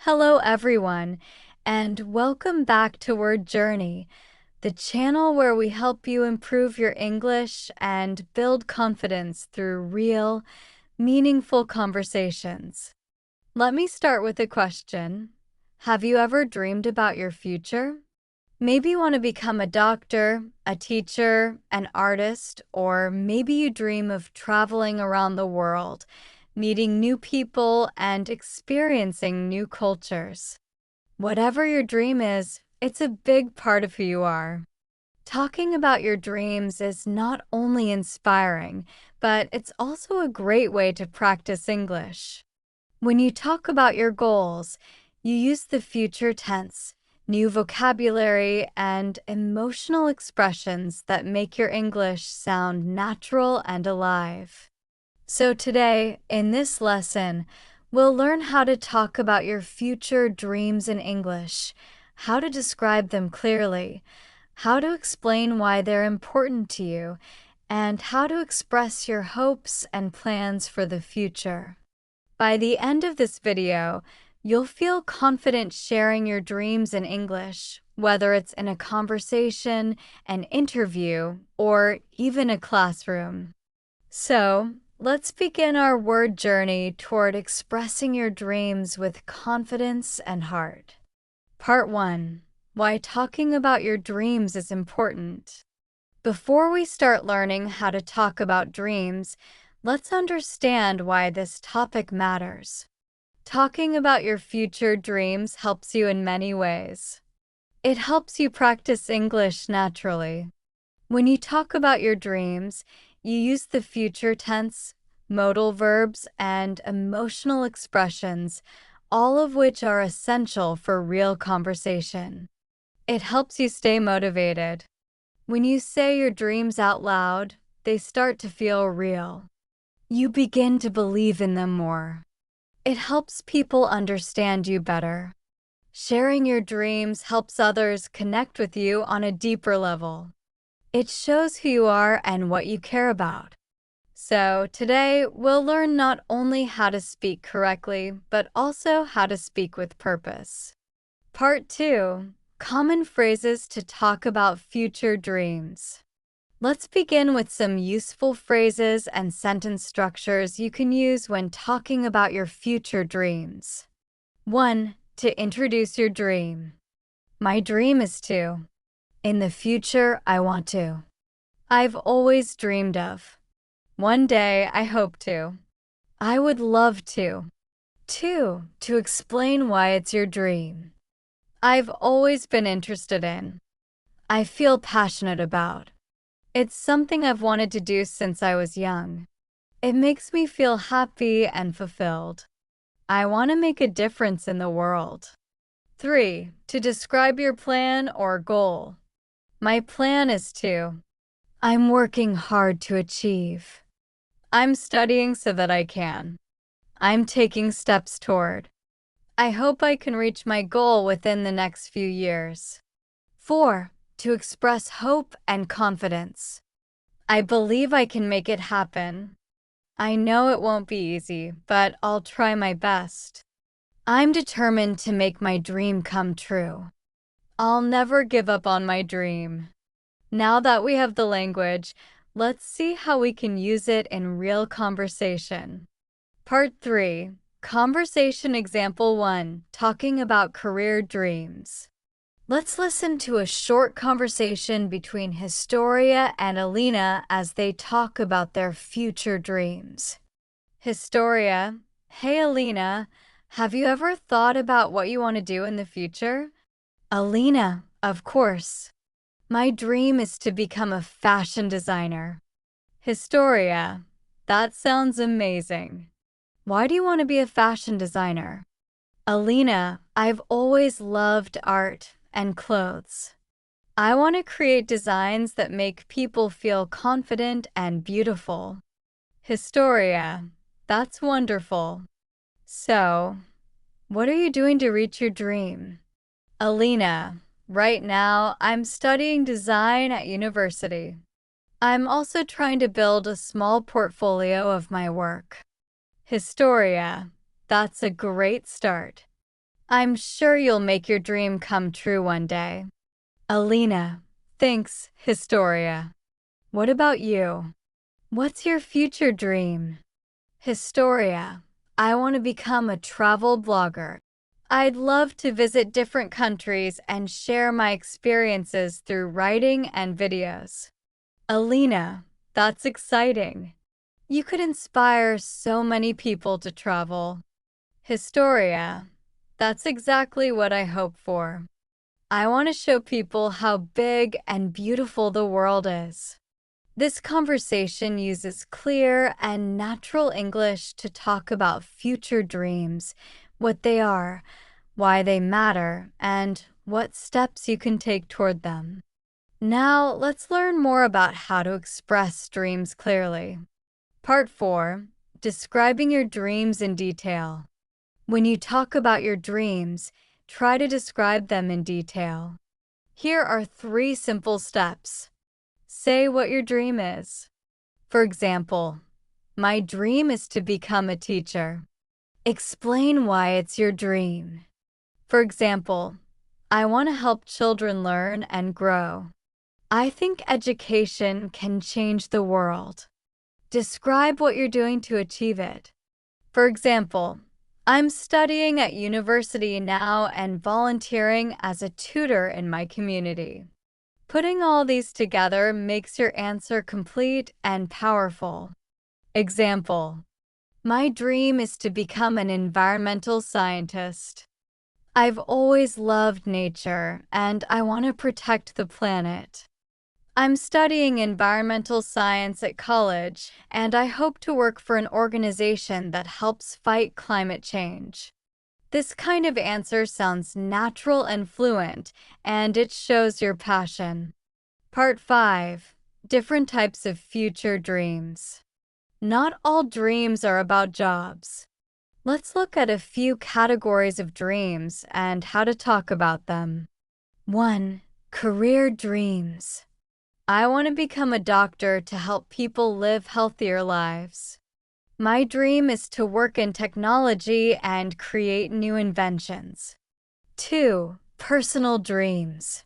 Hello, everyone, and welcome back to Word Journey, the channel where we help you improve your English and build confidence through real, meaningful conversations. Let me start with a question. Have you ever dreamed about your future? Maybe you want to become a doctor, a teacher, an artist, or maybe you dream of traveling around the world, meeting new people, and experiencing new cultures. Whatever your dream is, it's a big part of who you are. Talking about your dreams is not only inspiring, but it's also a great way to practice English. When you talk about your goals, you use the future tense, new vocabulary, and emotional expressions that make your English sound natural and alive. So today, in this lesson, we'll learn how to talk about your future dreams in English, how to describe them clearly, how to explain why they're important to you, and how to express your hopes and plans for the future. By the end of this video, you'll feel confident sharing your dreams in English, whether it's in a conversation, an interview, or even a classroom. So, let's begin our word journey toward expressing your dreams with confidence and heart. Part 1. Why talking about your dreams is important. Before we start learning how to talk about dreams, let's understand why this topic matters. Talking about your future dreams helps you in many ways. It helps you practice English naturally. When you talk about your dreams, you use the future tense, modal verbs, and emotional expressions, all of which are essential for real conversation. It helps you stay motivated. When you say your dreams out loud, they start to feel real. You begin to believe in them more. It helps people understand you better. Sharing your dreams helps others connect with you on a deeper level. It shows who you are and what you care about. So today, we'll learn not only how to speak correctly, but also how to speak with purpose. Part 2. Common phrases to talk about future dreams. Let's begin with some useful phrases and sentence structures you can use when talking about your future dreams. 1. To introduce your dream. My dream is to. In the future, I want to. I've always dreamed of. One day, I hope to. I would love to. 2. To explain why it's your dream. I've always been interested in. I feel passionate about. It's something I've wanted to do since I was young. It makes me feel happy and fulfilled. I want to make a difference in the world. 3. To describe your plan or goal. My plan is to. I'm working hard to achieve. I'm studying so that I can. I'm taking steps toward. I hope I can reach my goal within the next few years. 4. To express hope and confidence. I believe I can make it happen. I know it won't be easy, but I'll try my best. I'm determined to make my dream come true. I'll never give up on my dream. Now that we have the language, let's see how we can use it in real conversation. Part 3. Conversation Example 1. Talking about career dreams. Let's listen to a short conversation between Historia and Alina as they talk about their future dreams. Historia: Hey Alina, have you ever thought about what you want to do in the future? Alina: Of course. My dream is to become a fashion designer. Historia: That sounds amazing. Why do you want to be a fashion designer? Alina: I've always loved art and clothes. I want to create designs that make people feel confident and beautiful. Historia: That's wonderful. So, what are you doing to reach your dream? Alina: Right now, I'm studying design at university. I'm also trying to build a small portfolio of my work. Historia: That's a great start. I'm sure you'll make your dream come true one day. Alina, thanks, Historia. What about you? What's your future dream? Historia, I want to become a travel blogger. I'd love to visit different countries and share my experiences through writing and videos. Alina, that's exciting. You could inspire so many people to travel. Historia, that's exactly what I hope for. I want to show people how big and beautiful the world is. This conversation uses clear and natural English to talk about future dreams, what they are, why they matter, and what steps you can take toward them. Now, let's learn more about how to express dreams clearly. Part 4. Describing your dreams in detail. When you talk about your dreams, try to describe them in detail. Here are 3 simple steps. Say what your dream is. For example, my dream is to become a teacher. Explain why it's your dream. For example, I want to help children learn and grow. I think education can change the world. Describe what you're doing to achieve it. For example, I'm studying at university now and volunteering as a tutor in my community. Putting all these together makes your answer complete and powerful. Example: my dream is to become an environmental scientist. I've always loved nature and I want to protect the planet. I'm studying environmental science at college, and I hope to work for an organization that helps fight climate change. This kind of answer sounds natural and fluent, and it shows your passion. Part 5. Different types of future dreams. Not all dreams are about jobs. Let's look at a few categories of dreams and how to talk about them. 1. Career dreams. I want to become a doctor to help people live healthier lives. My dream is to work in technology and create new inventions. 2. Personal dreams.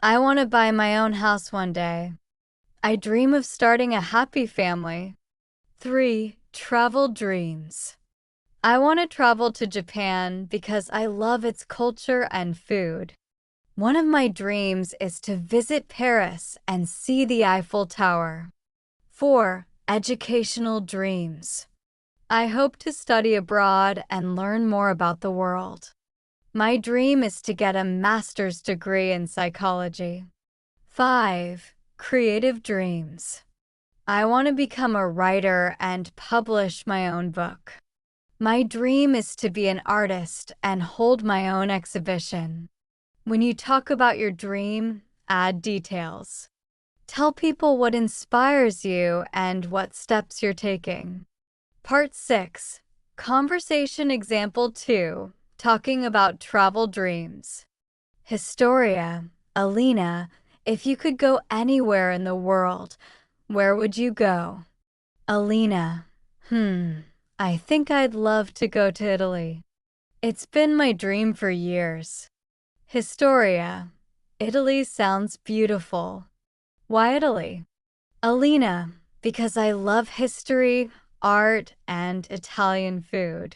I want to buy my own house one day. I dream of starting a happy family. 3. Travel dreams. I want to travel to Japan because I love its culture and food. One of my dreams is to visit Paris and see the Eiffel Tower. 4. Educational dreams. I hope to study abroad and learn more about the world. My dream is to get a master's degree in psychology. 5. Creative dreams. I want to become a writer and publish my own book. My dream is to be an artist and hold my own exhibition. When you talk about your dream, add details. Tell people what inspires you and what steps you're taking. Part 6. Conversation Example 2. Talking about travel dreams. Historia, Alina, if you could go anywhere in the world, where would you go? Alina, I think I'd love to go to Italy. It's been my dream for years. Historia, Italy sounds beautiful. Why Italy? Alina, because I love history, art, and Italian food.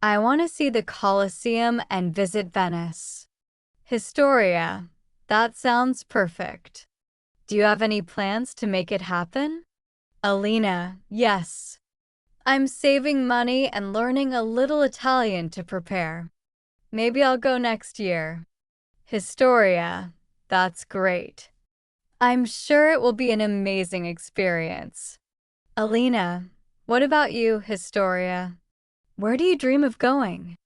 I want to see the Colosseum and visit Venice. Historia, that sounds perfect. Do you have any plans to make it happen? Alina, yes. I'm saving money and learning a little Italian to prepare. Maybe I'll go next year. Historia, that's great. I'm sure it will be an amazing experience. Alina, what about you, Historia? Where do you dream of going?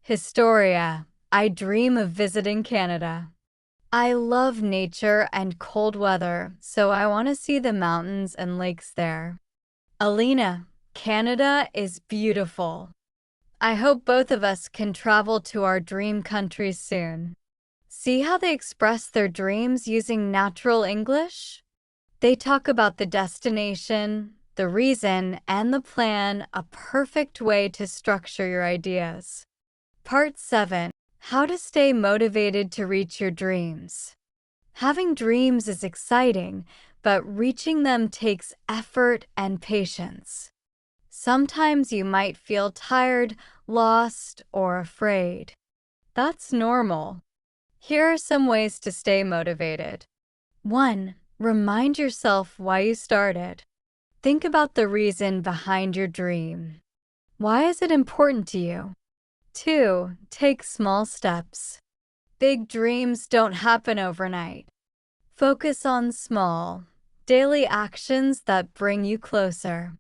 Historia, I dream of visiting Canada. I love nature and cold weather, so I want to see the mountains and lakes there. Alina, Canada is beautiful. I hope both of us can travel to our dream countries soon. See how they express their dreams using natural English? They talk about the destination, the reason, and the plan, a perfect way to structure your ideas. Part 7. How to stay motivated to reach your dreams. Having dreams is exciting, but reaching them takes effort and patience. Sometimes you might feel tired, lost, or afraid. That's normal. Here are some ways to stay motivated. 1. Remind yourself why you started. Think about the reason behind your dream. Why is it important to you? 2. Take small steps. Big dreams don't happen overnight. Focus on small, daily actions that bring you closer.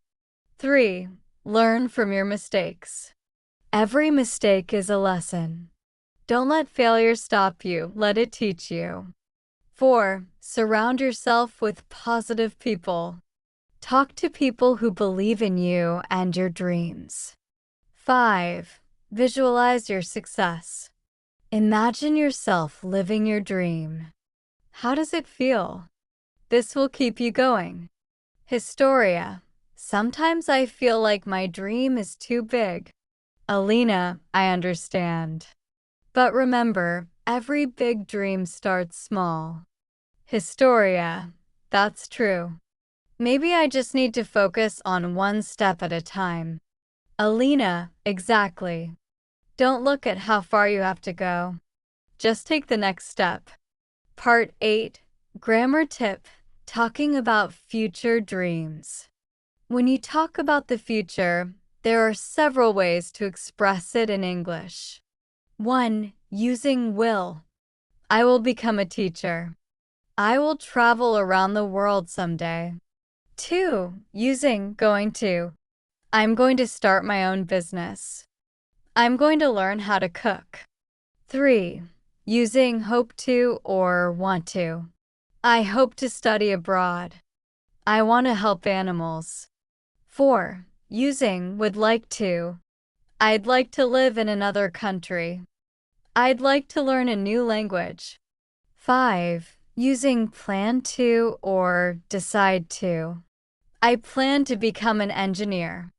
3. Learn from your mistakes. Every mistake is a lesson. Don't let failure stop you, let it teach you. 4. Surround yourself with positive people. Talk to people who believe in you and your dreams. 5. Visualize your success. Imagine yourself living your dream. How does it feel? This will keep you going. Historia. Sometimes I feel like my dream is too big. Alina, I understand. But remember, every big dream starts small. Historia. That's true. Maybe I just need to focus on one step at a time. Alina, exactly. Don't look at how far you have to go. Just take the next step. Part 8. Grammar tip. Talking about future dreams. When you talk about the future, there are several ways to express it in English. 1. Using will. I will become a teacher. I will travel around the world someday. 2. Using going to. I'm going to start my own business. I'm going to learn how to cook. 3. Using hope to or want to. I hope to study abroad. I want to help animals. 4. Using would like to. I'd like to live in another country. I'd like to learn a new language. 5. Using plan to or decide to. I plan to become an engineer.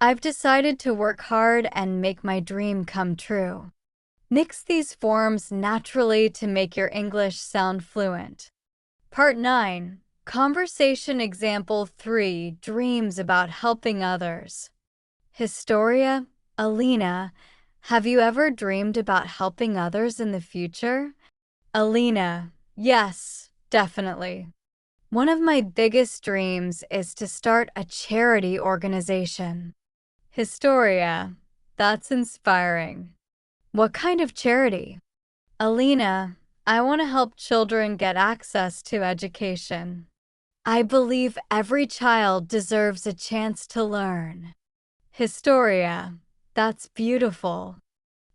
I've decided to work hard and make my dream come true. Mix these forms naturally to make your English sound fluent. Part 9. Conversation Example 3. Dreams about helping others. Historia, Alina, have you ever dreamed about helping others in the future? Alina, yes, definitely. One of my biggest dreams is to start a charity organization. Historia, that's inspiring. What kind of charity? Alina, I want to help children get access to education. I believe every child deserves a chance to learn. Historia, that's beautiful.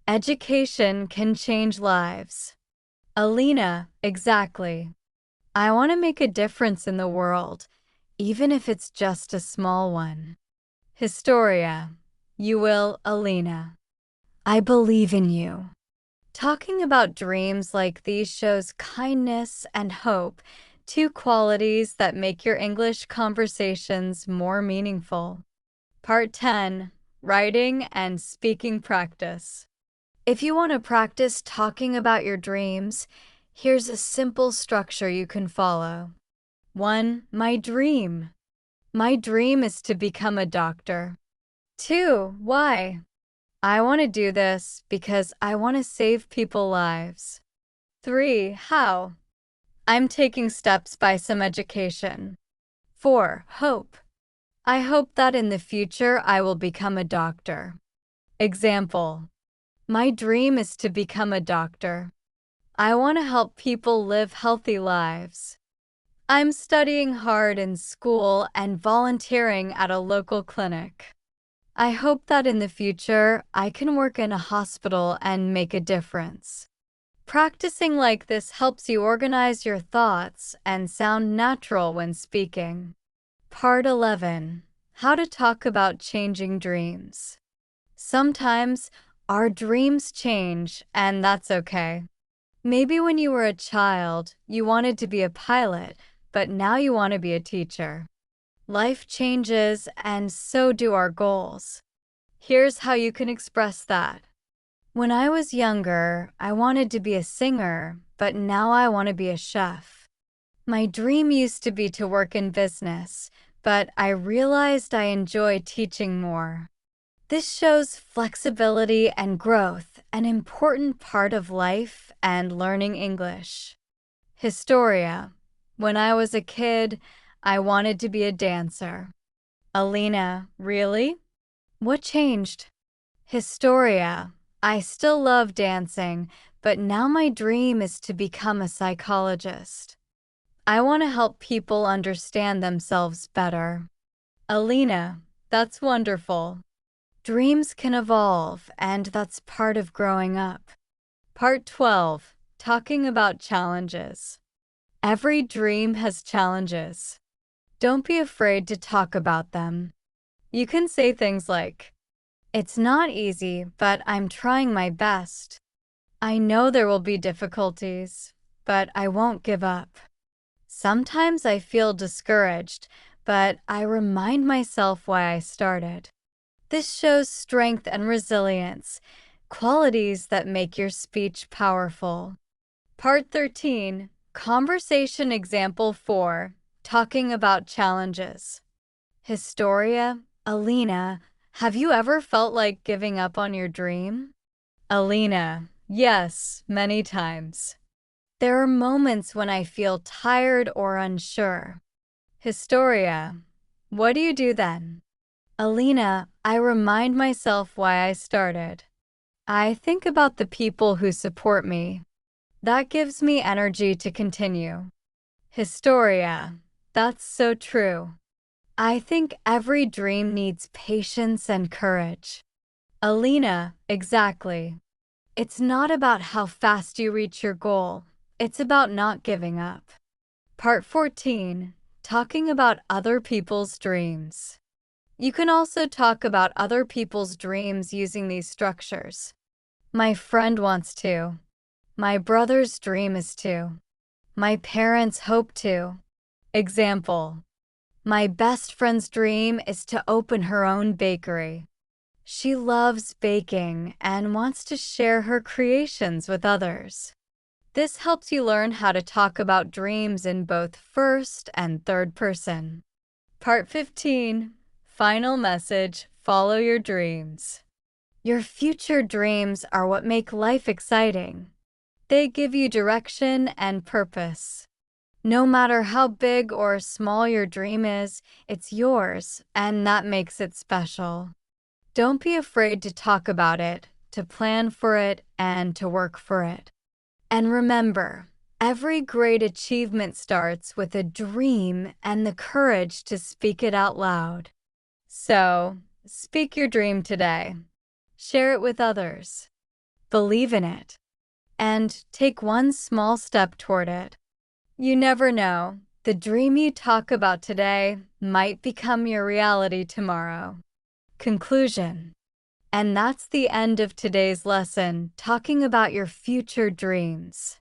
Education can change lives. Alina, exactly. I want to make a difference in the world, even if it's just a small one. Historia, you will, Alina. I believe in you. Talking about dreams like these shows kindness and hope, two qualities that make your English conversations more meaningful. Part 10. Writing and Speaking Practice. If you want to practice talking about your dreams, here's a simple structure you can follow. 1. My dream. My dream is to become a doctor. 2. Why? I want to do this because I want to save people's lives. 3. How? I'm taking steps by some education. 4. Hope. I hope that in the future I will become a doctor. Example. My dream is to become a doctor. I want to help people live healthy lives. I'm studying hard in school and volunteering at a local clinic. I hope that in the future, I can work in a hospital and make a difference. Practicing like this helps you organize your thoughts and sound natural when speaking. Part 11. How to talk about changing dreams. Sometimes our dreams change, and that's okay. Maybe when you were a child, you wanted to be a pilot, but now you want to be a teacher. Life changes, and so do our goals. Here's how you can express that. When I was younger, I wanted to be a singer, but now I want to be a chef. My dream used to be to work in business, but I realized I enjoy teaching more. This shows flexibility and growth, an important part of life and learning English. Historia. When I was a kid, I wanted to be a dancer. Alina, really? What changed? Historia. I still love dancing, but now my dream is to become a psychologist. I want to help people understand themselves better. Alina, that's wonderful. Dreams can evolve, and that's part of growing up. Part 12. Talking about challenges. Every dream has challenges. Don't be afraid to talk about them. You can say things like, "It's not easy, but I'm trying my best. I know there will be difficulties, but I won't give up. Sometimes I feel discouraged, but I remind myself why I started." This shows strength and resilience, qualities that make your speech powerful. Part 13. Conversation Example 4. Talking about challenges. Historia, Alina, have you ever felt like giving up on your dream? Alina, yes, many times. There are moments when I feel tired or unsure. Historia, what do you do then? Alina, I remind myself why I started. I think about the people who support me. That gives me energy to continue. Historia, that's so true. I think every dream needs patience and courage. Alina, exactly. It's not about how fast you reach your goal. It's about not giving up. Part 14. Talking about other people's dreams. You can also talk about other people's dreams using these structures. My friend wants to. My brother's dream is to. My parents hope to. Example. My best friend's dream is to open her own bakery. She loves baking and wants to share her creations with others. This helps you learn how to talk about dreams in both first and third person. Part 15. Final message. Follow your dreams. Your future dreams are what make life exciting. They give you direction and purpose. No matter how big or small your dream is, it's yours, and that makes it special. Don't be afraid to talk about it, to plan for it, and to work for it. And remember, every great achievement starts with a dream and the courage to speak it out loud. So, speak your dream today. Share it with others. Believe in it. And take one small step toward it. You never know. The dream you talk about today might become your reality tomorrow. Conclusion. And that's the end of today's lesson, talking about your future dreams.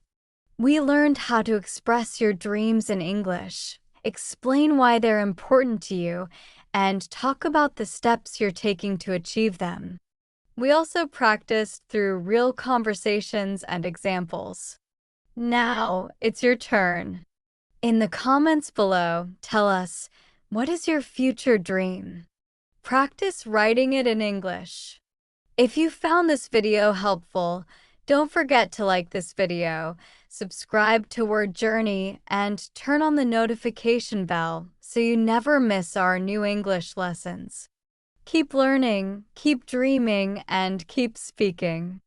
We learned how to express your dreams in English, explain why they're important to you, and talk about the steps you're taking to achieve them. We also practiced through real conversations and examples. Now, it's your turn. In the comments below, tell us, what is your future dream? Practice writing it in English. If you found this video helpful, don't forget to like this video, subscribe to Word Journey, and turn on the notification bell so you never miss our new English lessons. Keep learning, keep dreaming, and keep speaking.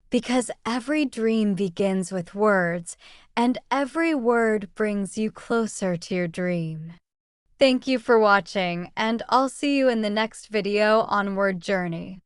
Because every dream begins with words, and every word brings you closer to your dream. Thank you for watching, and I'll see you in the next video on Word Journey.